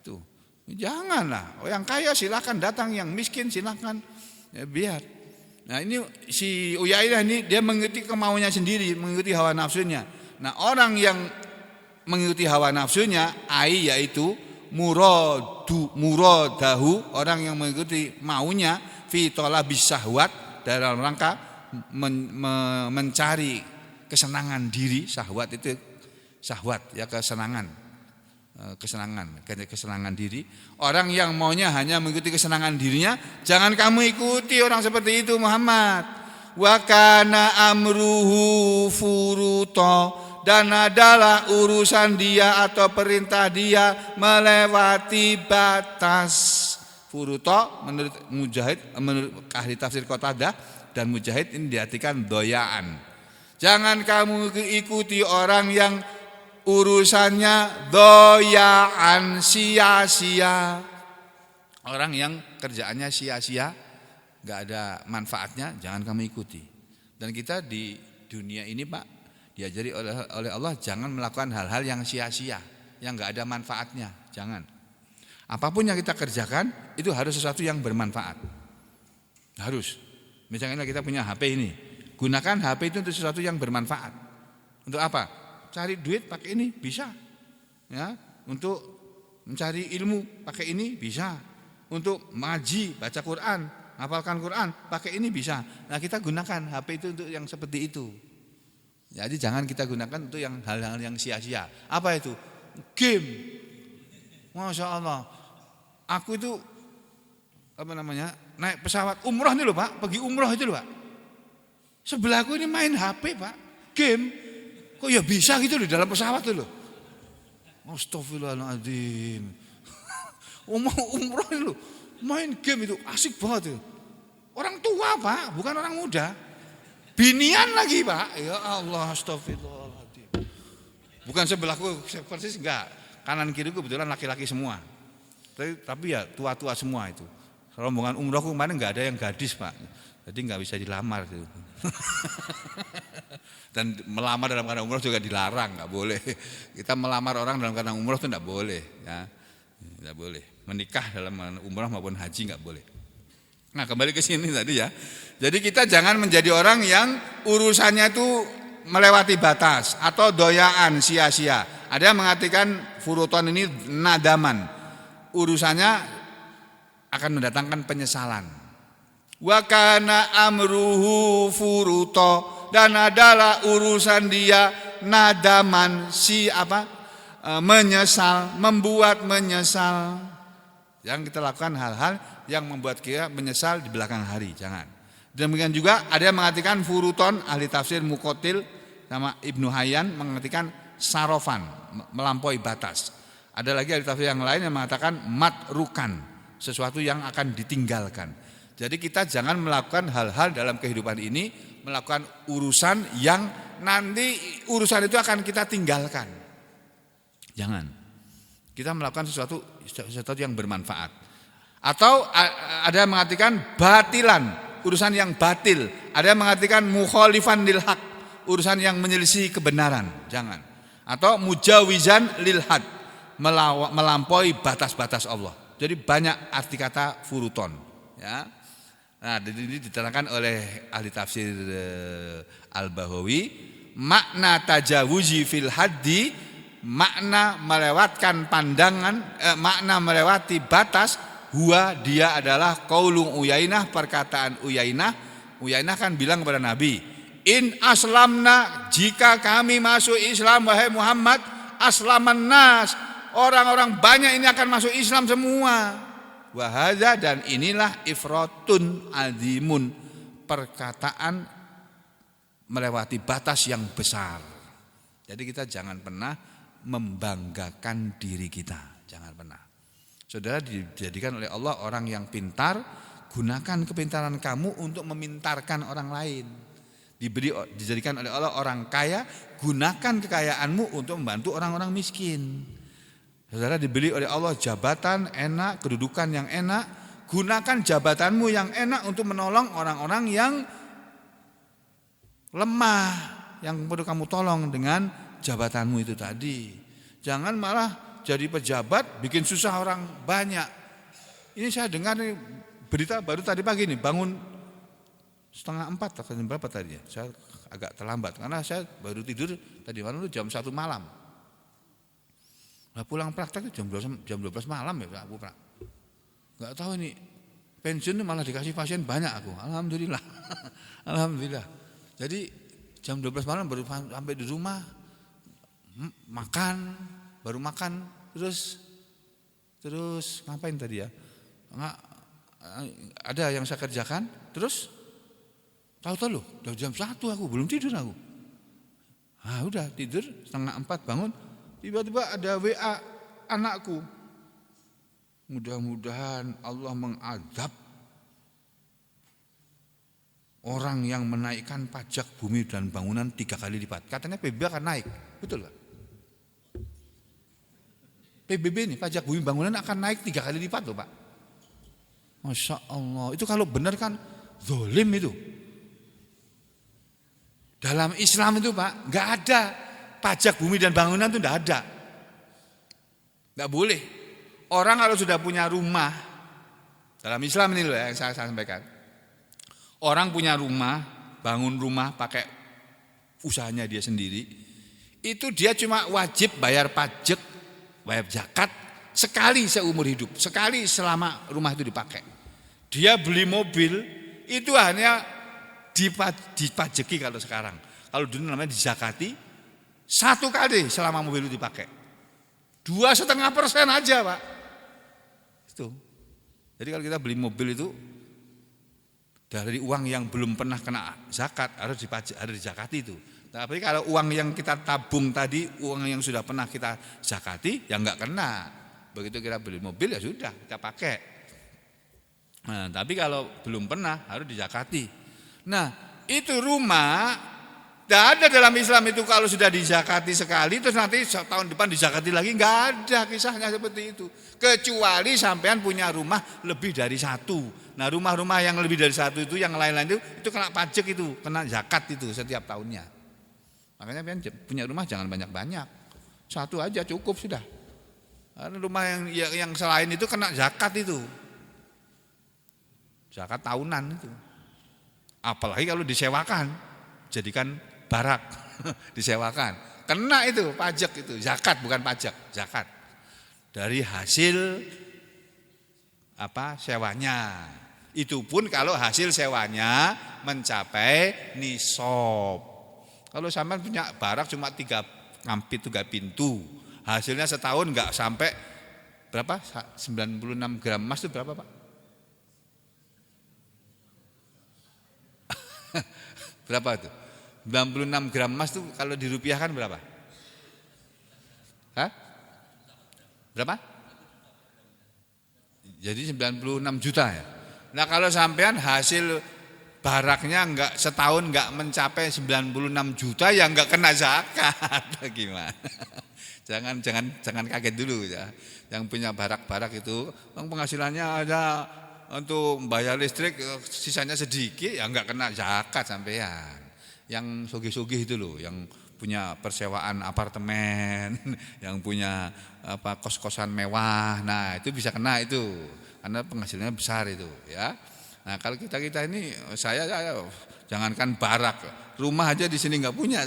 Tuh, janganlah. Yang kaya silakan datang, yang miskin silakan, ya biar. Nah ini si Uyainah ini dia mengikuti kemauannya sendiri, mengikuti hawa nafsunya. Nah orang yang mengikuti hawa nafsunya, yaitu muradahu, orang yang mengikuti maunya, fi talabis syahwat, dalam rangka mencari kesenangan diri. Syahwat itu syahwat ya, kesenangan diri. Orang yang maunya hanya mengikuti kesenangan dirinya, jangan kamu ikuti orang seperti itu Muhammad. Wa kana amruhu furuta, dan adalah urusan dia atau perintah dia melewati batas. Furuta menurut Mujahid, menurut ahli tafsir Qatadah dan Mujahid, ini diartikan doyaan. Jangan kamu ikuti orang yang urusannya doyaan, sia-sia. Orang yang kerjaannya sia-sia, gak ada manfaatnya, jangan kamu ikuti. Dan kita di dunia ini Pak, diajari oleh Allah jangan melakukan hal-hal yang sia-sia, yang gak ada manfaatnya. Jangan. Apapun yang kita kerjakan itu harus sesuatu yang bermanfaat. Harus. Misalnya kita punya HP ini, gunakan HP itu untuk sesuatu yang bermanfaat. Untuk apa? Cari duit pakai ini bisa, ya. Untuk mencari ilmu pakai ini bisa. Untuk ngaji, baca Quran, hafalkan Quran pakai ini bisa. Nah kita gunakan HP itu untuk yang seperti itu. Jadi jangan kita gunakan untuk yang hal-hal yang sia-sia. Apa itu? Game. Masya Allah. Aku itu naik pesawat umroh nih loh Pak, pergi umroh itu loh Pak. Sebelahku ini main HP Pak, game. Kok ya bisa gitu di dalam pesawat tuh loh. Astagfirullahaladzim. Mau umroh ini loh, main game itu asik banget tuh. Orang tua Pak, bukan orang muda. Binian lagi Pak. Ya Allah, astagfirullahaladzim. Bukan sebelahku persis enggak. Kanan kiriku kebetulan laki-laki semua. Tapi ya tua-tua semua itu. Rombongan umrohku kemarin enggak ada yang gadis Pak. Jadi enggak bisa dilamar gitu. Dan melamar dalam keadaan umroh juga dilarang, enggak boleh. Kita melamar orang dalam keadaan umroh itu enggak boleh, ya. Enggak boleh. Menikah dalam umroh maupun haji enggak boleh. Nah, kembali ke sini tadi ya. Jadi kita jangan menjadi orang yang urusannya itu melewati batas atau doyaan, sia-sia. Ada yang mengatakan furuton ini nadaman. Urusannya akan mendatangkan penyesalan. Wa kana amruhu furuto, dan adalah urusan dia nadaman, menyesal, membuat menyesal. Yang kita lakukan hal-hal yang membuat kita menyesal di belakang hari, jangan. Demikian juga ada yang mengatakan furuton, ahli tafsir Muqatil sama Ibnu Hayyan mengatakan sarofan, melampaui batas. Ada lagi ahli tafsir yang lain yang mengatakan matrukan, sesuatu yang akan ditinggalkan. Jadi kita jangan melakukan hal-hal dalam kehidupan ini, melakukan urusan yang nanti urusan itu akan kita tinggalkan. Jangan. Kita melakukan sesuatu yang bermanfaat. Atau ada yang mengatakan batilan, urusan yang batil. Ada yang mengatakan mukhalifan lil haq, urusan yang menyelisih kebenaran. Jangan. Atau mujawizan lil had, melampaui batas-batas Allah. Jadi banyak arti kata furuton, ya. Nah, ini diterangkan oleh ahli tafsir Al-Bahawi, makna tajawuzi fil haddi, makna melewatkan pandangan, makna melewati batas, huwa dia adalah qaulu Uyainah, perkataan Uyainah. Uyainah kan bilang kepada Nabi, in aslamna, jika kami masuk Islam wahai Muhammad, aslaman nas, orang-orang banyak ini akan masuk Islam semua. Wahada, dan inilah ifratun azimun, perkataan melewati batas yang besar. Jadi kita jangan pernah membanggakan diri kita, jangan pernah. Saudara dijadikan oleh Allah orang yang pintar, gunakan kepintaran kamu untuk memintarkan orang lain. Dijadikan oleh Allah orang kaya, gunakan kekayaanmu untuk membantu orang-orang miskin. Saudara diberi oleh Allah jabatan enak, kedudukan yang enak, gunakan jabatanmu yang enak untuk menolong orang-orang yang lemah, yang perlu kamu tolong dengan jabatanmu itu tadi. Jangan malah jadi pejabat bikin susah orang banyak. Ini saya dengar nih, berita baru tadi pagi nih, bangun 3:30 atau jam berapa tadi ya? Saya agak terlambat karena saya baru tidur tadi malam itu jam 1 malam. Nah, pulang praktek itu jam 12 malam ya aku Pak. Enggak tahu ini pensiun malah dikasih pasien banyak aku. Alhamdulillah. Alhamdulillah. Jadi jam 12 malam baru sampai di rumah, baru makan terus ngapain tadi ya? Ada yang saya kerjakan, terus tahu-tahu loh, udah jam 1 aku belum tidur aku. Ah, udah tidur 3:30 bangun. Tiba-tiba ada WA anakku. Mudah-mudahan Allah mengadab orang yang menaikkan pajak bumi dan bangunan 3 kali lipat. Katanya PBB akan naik, betul Pak? PBB ini pajak bumi bangunan akan naik 3 kali lipat loh Pak. Masya Allah, itu kalau benar kan zalim itu. Dalam Islam itu Pak, nggak ada pajak bumi dan bangunan itu tidak ada. Tidak boleh. Orang kalau sudah punya rumah, dalam Islam ini loh yang saya sampaikan. Orang punya rumah, bangun rumah pakai usahanya dia sendiri, itu dia cuma wajib bayar pajak, bayar zakat sekali seumur hidup, sekali selama rumah itu dipakai. Dia beli mobil, itu hanya dipajeki kalau sekarang. Kalau dulu namanya dizakati, 1 kali selama mobil itu dipakai. 2,5% aja Pak. Itu. Jadi kalau kita beli mobil itu dari uang yang belum pernah kena zakat harus dizakati itu. Tapi kalau uang yang kita tabung tadi, uang yang sudah pernah kita zakati, ya enggak kena. Begitu kita beli mobil ya sudah kita pakai. Nah, tapi kalau belum pernah harus dizakati. Nah, itu rumah. Tidak ada dalam Islam itu kalau sudah dizakati sekali terus nanti tahun depan dizakati lagi, enggak ada kisahnya seperti itu. Kecuali sampean punya rumah lebih dari 1. Nah, rumah-rumah yang lebih dari 1 itu yang lain-lain itu kena pajak itu, kena zakat itu setiap tahunnya. Makanya punya rumah jangan banyak-banyak. 1 aja cukup sudah. Karena rumah yang selain itu kena zakat itu. Zakat tahunan itu. Apalagi kalau disewakan, jadikan barak, disewakan, kena itu pajak itu, zakat bukan pajak, zakat dari hasil sewanya. Itu pun kalau hasil sewanya mencapai nisab. Kalau sampean punya barak cuma 3 pintu, hasilnya setahun enggak sampai berapa? 96 gram emas itu berapa Pak? Berapa itu? 96 gram emas itu kalau dirupiahkan berapa? Hah? Berapa? Jadi 96 juta ya. Nah, kalau sampean hasil baraknya enggak setahun enggak mencapai 96 juta ya enggak kena zakat. Gimana? Jangan kaget dulu ya. Yang punya barak-barak itu penghasilannya ada untuk bayar listrik sisanya sedikit ya enggak kena zakat sampean. Yang sugih-sugih itu loh, yang punya persewaan apartemen, yang punya kos-kosan mewah. Nah, itu bisa kena itu. Karena penghasilannya besar itu, ya. Nah, kalau kita ini saya jangankan barak, rumah aja di sini enggak punya.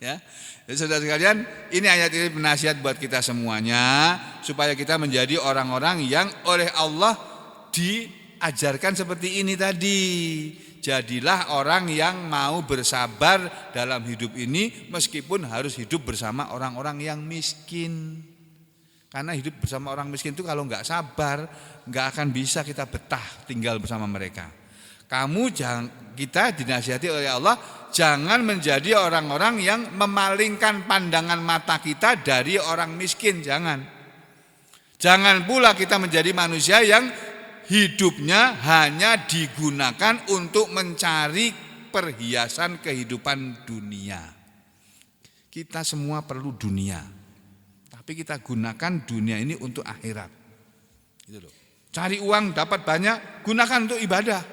Ya. Jadi saudara sekalian, ini ayat ini penasihat buat kita semuanya supaya kita menjadi orang-orang yang oleh Allah diajarkan seperti ini tadi. Jadilah orang yang mau bersabar dalam hidup ini meskipun harus hidup bersama orang-orang yang miskin. Karena hidup bersama orang miskin itu kalau enggak sabar, enggak akan bisa kita betah tinggal bersama mereka. Kita dinasihati oleh Allah, jangan menjadi orang-orang yang memalingkan pandangan mata kita dari orang miskin, jangan. Jangan pula kita menjadi manusia yang hidupnya hanya digunakan untuk mencari perhiasan kehidupan dunia. Kita semua perlu dunia, tapi kita gunakan dunia ini untuk akhirat. Gitu loh. Cari uang dapat banyak, gunakan untuk ibadah.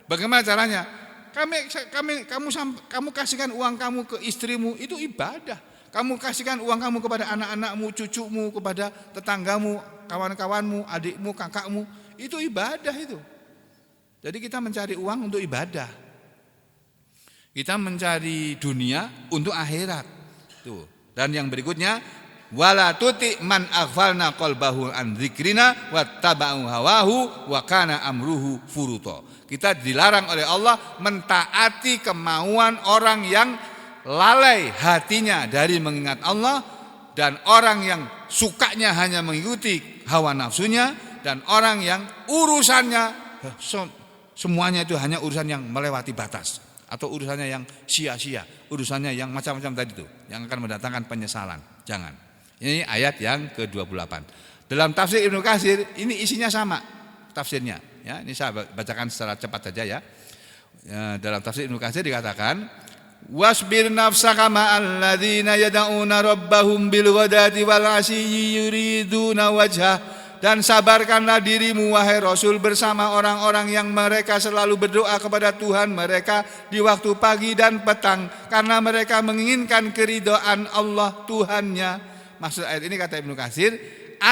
Bagaimana caranya? Kamu kasihkan uang kamu ke istrimu, itu ibadah. Kamu kasihkan uang kamu kepada anak-anakmu, cucumu, kepada tetanggamu, kawan-kawanmu, adikmu, kakakmu, itu ibadah itu. Jadi kita mencari uang untuk ibadah. Kita mencari dunia untuk akhirat. Tuh. Dan yang berikutnya, wala tuti man aghfalna qalbahu an dzikrina wattaba'u hawahu wa kana amruhu furuta. Kita dilarang oleh Allah mentaati kemauan orang yang lalai hatinya dari mengingat Allah, dan orang yang sukanya hanya mengikuti hawa nafsunya, dan orang yang urusannya semuanya itu hanya urusan yang melewati batas, atau urusannya yang sia-sia, urusannya yang macam-macam tadi itu, yang akan mendatangkan penyesalan. Jangan. Ini ayat yang ke-28. Dalam tafsir Ibnu Katsir ini isinya sama tafsirnya. Ya, ini saya bacakan secara cepat saja ya. Dalam tafsir Ibnu Katsir dikatakan, wasbir nafsaka ma'al ladzina yad'una rabbahum bil ghadati wal 'ashiyyi yuriduna wajhah. Dan sabarkanlah dirimu wahai Rasul bersama orang-orang yang mereka selalu berdoa kepada Tuhan mereka di waktu pagi dan petang, karena mereka menginginkan keridhaan Allah Tuhannya. Maksud ayat ini kata Ibnu Katsir,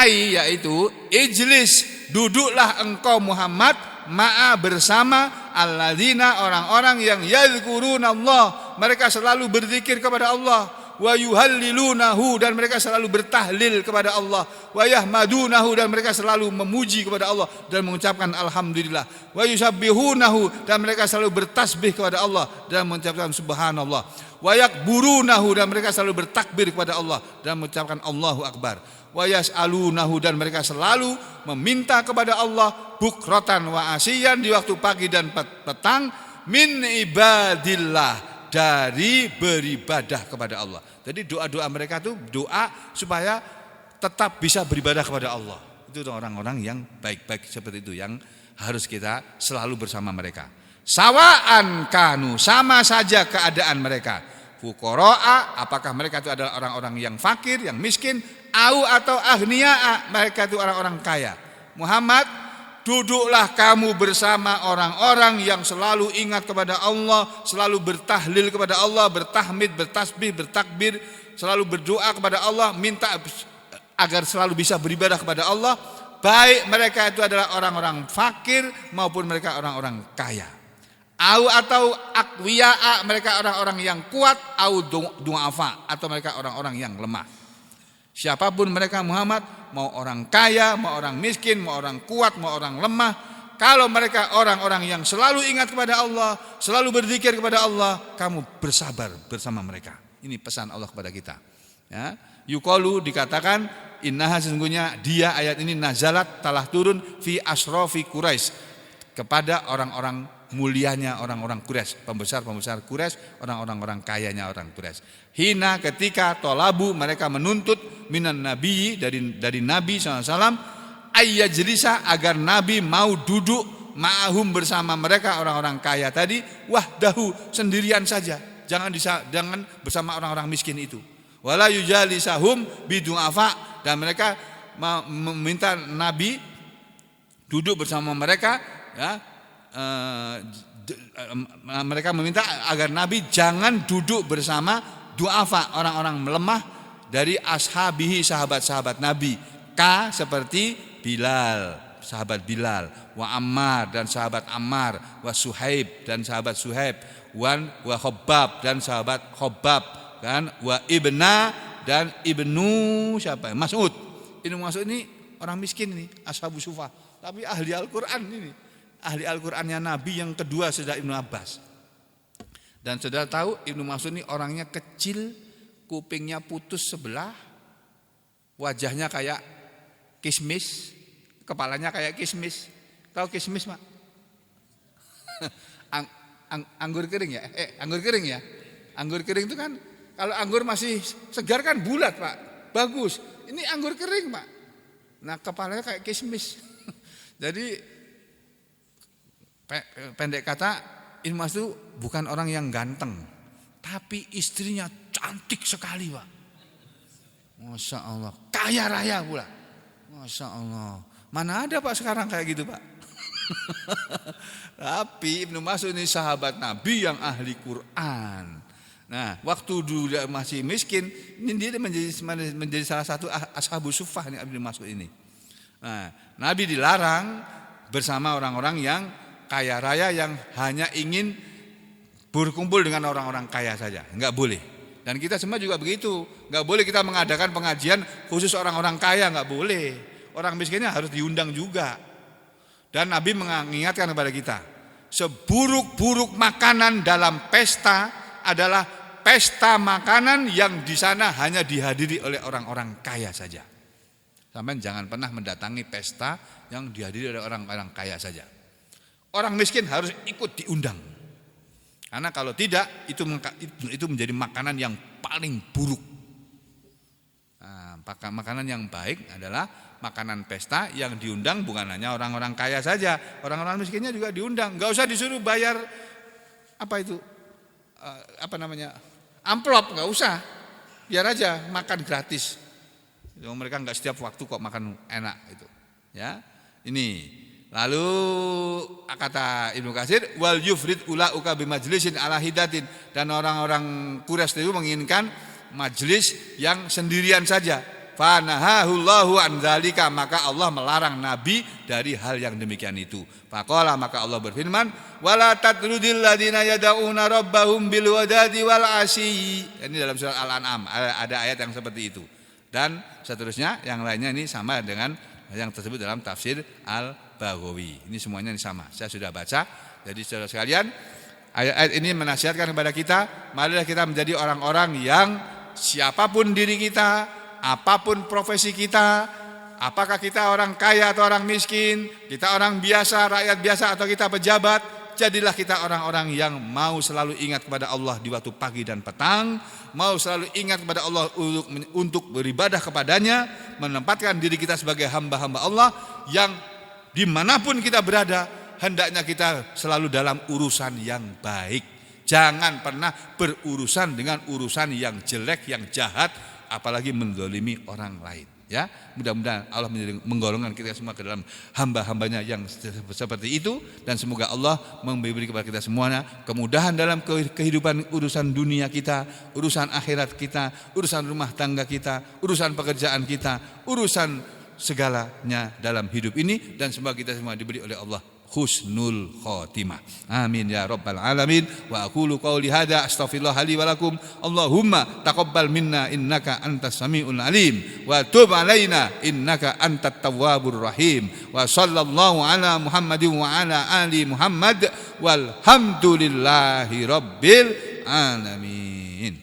yaitu ijlis, duduklah engkau Muhammad ma'a bersama alladzina orang-orang yang yadhkuruna Allah, mereka selalu berzikir kepada Allah, wa yuhallilunahu, dan mereka selalu bertahlil kepada Allah, wa yahmadunahu, dan mereka selalu memuji kepada Allah dan mengucapkan alhamdulillah, wa yusabbihunahu, dan mereka selalu bertasbih kepada Allah dan mengucapkan subhanallah, wa yakburunahu, dan mereka selalu bertakbir kepada Allah dan mengucapkan Allahu akbar, wa yas'alunahu, dan mereka selalu meminta kepada Allah bukratan wa asiyan, di waktu pagi dan petang, min ibadillah, dari beribadah kepada Allah. Jadi doa-doa mereka itu doa supaya tetap bisa beribadah kepada Allah. Itu orang-orang yang baik-baik seperti itu yang harus kita selalu bersama mereka. Sawa'an kanu, sama saja keadaan mereka. Fuqara'a, apakah mereka itu adalah orang-orang yang fakir, yang miskin, atau aghniya'a, mereka itu orang-orang kaya. Muhammad, duduklah kamu bersama orang-orang yang selalu ingat kepada Allah, selalu bertahlil kepada Allah, bertahmid, bertasbih, bertakbir, selalu berdoa kepada Allah, minta agar selalu bisa beribadah kepada Allah, baik mereka itu adalah orang-orang fakir maupun mereka orang-orang kaya. Atau aqwiya, mereka orang-orang yang kuat, du'afa, atau mereka orang-orang yang lemah. Siapapun mereka Muhammad, mau orang kaya, mau orang miskin, mau orang kuat, mau orang lemah, kalau mereka orang-orang yang selalu ingat kepada Allah, selalu berzikir kepada Allah, kamu bersabar bersama mereka. Ini pesan Allah kepada kita. Ya, yuqalu dikatakan, innaha, sesungguhnya dia, ayat ini nazalat, telah turun fi asrofi Quraisy, kepada orang-orang mulianya orang-orang Quraisy, pembesar-pembesar Quraisy, orang-orang kayanya orang Quraisy. Hina, ketika tolabu, mereka menuntut minan nabi, dari Nabi SAW, ayyajlisa, agar Nabi mau duduk ma'ahum bersama mereka orang-orang kaya tadi, wahdahu sendirian saja. Jangan bersama orang-orang miskin itu. Wala yujalisahum bidu'afa, dan mereka meminta Nabi duduk bersama mereka, ya. Mereka meminta agar Nabi jangan duduk bersama du'afa, orang-orang melemah dari ashabihi, sahabat-sahabat Nabi. Seperti Bilal, sahabat Bilal, wa Ammar dan sahabat Ammar, wa Suhaib dan sahabat Suhaib, wa Khobbab dan sahabat Khobbab, kan, wa Ibna dan Ibnu siapa? Mas'ud. Ibnu Mas'ud ini orang miskin ini, ashabu sufah, tapi ahli Al-Qur'an ini. Ahli Al-Qur'annya Nabi yang kedua setelah Ibnu Abbas. Dan saudara tahu Ibnu Mas'ud ini orangnya kecil, kupingnya putus sebelah, wajahnya kayak kismis, kepalanya kayak kismis. Tahu kismis, Pak? Anggur kering ya? Anggur kering ya? Anggur kering itu kan kalau anggur masih segar kan bulat, Pak. Bagus. Ini anggur kering, Pak. Nah, kepalanya kayak kismis. Jadi pendek kata, Ibnu Mas'ud bukan orang yang ganteng, tapi istrinya cantik sekali, Pak. Masya Allah, kaya raya pula. Masya Allah, mana ada Pak sekarang kayak gitu, Pak. Tapi Ibnu Mas'ud ini sahabat Nabi yang ahli Quran. Nah, waktu dulu dia masih miskin, ini dia menjadi salah satu ashabu sufah nih Ibnu Mas'ud ini. Nah, Nabi dilarang bersama orang-orang yang kaya raya yang hanya ingin berkumpul dengan orang-orang kaya saja, enggak boleh. Dan kita semua juga begitu, enggak boleh kita mengadakan pengajian khusus orang-orang kaya, enggak boleh. Orang miskinnya harus diundang juga. Dan Nabi mengingatkan kepada kita, seburuk-buruk makanan dalam pesta adalah pesta makanan yang di sana hanya dihadiri oleh orang-orang kaya saja. Sampai jangan pernah mendatangi pesta yang dihadiri oleh orang-orang kaya saja. Orang miskin harus ikut diundang. Karena kalau tidak itu menjadi makanan yang paling buruk. Nah, makanan yang baik adalah makanan pesta yang diundang bukan hanya orang-orang kaya saja, orang-orang miskinnya juga diundang. Enggak usah disuruh bayar amplop, enggak usah. Biar aja makan gratis. Mereka enggak setiap waktu kok makan enak itu. Ya. Ini. Lalu kata Ibnu Katsir, wal yufrid ulauka bimajlisin ala hidatin, dan orang-orang Quraisy itu menginginkan majlis yang sendirian saja. Fa nahahullahu an dzalika, maka Allah melarang Nabi dari hal yang demikian itu. Faqala, maka Allah berfirman, wala tatrudil ladina yad'una rabbahum bil wadadi wal asyi. Ini dalam surat Al-An'am ada ayat yang seperti itu. Dan seterusnya yang lainnya ini sama dengan yang tersebut dalam tafsir Al-Baghawi. Ini semuanya ini sama. Saya sudah baca. Jadi saudara sekalian, ayat ini menasihatkan kepada kita, marilah kita menjadi orang-orang yang siapapun diri kita, apapun profesi kita, apakah kita orang kaya atau orang miskin, kita orang biasa, rakyat biasa atau kita pejabat, jadilah kita orang-orang yang mau selalu ingat kepada Allah di waktu pagi dan petang, mau selalu ingat kepada Allah untuk beribadah kepadanya, menempatkan diri kita sebagai hamba-hamba Allah yang dimanapun kita berada, hendaknya kita selalu dalam urusan yang baik. Jangan pernah berurusan dengan urusan yang jelek, yang jahat, apalagi menzalimi orang lain. Ya, mudah-mudahan Allah menggolongkan kita semua ke dalam hamba-hambanya yang seperti itu, dan semoga Allah memberi kepada kita semuanya kemudahan dalam kehidupan urusan dunia kita, urusan akhirat kita, urusan rumah tangga kita, urusan pekerjaan kita, urusan segalanya dalam hidup ini, dan semoga kita semua diberi oleh Allah husnul khotimah. Amin ya rabbal alamin. Wa aqulu qauli hadza astaghfirullah li wa lakum. Allahumma taqabbal minna innaka antas samiul alim wa tub alaina innaka antat tawwabur rahim. Wa sallallahu ala Muhammadin wa ala ali Muhammad walhamdulillahi rabbil alamin.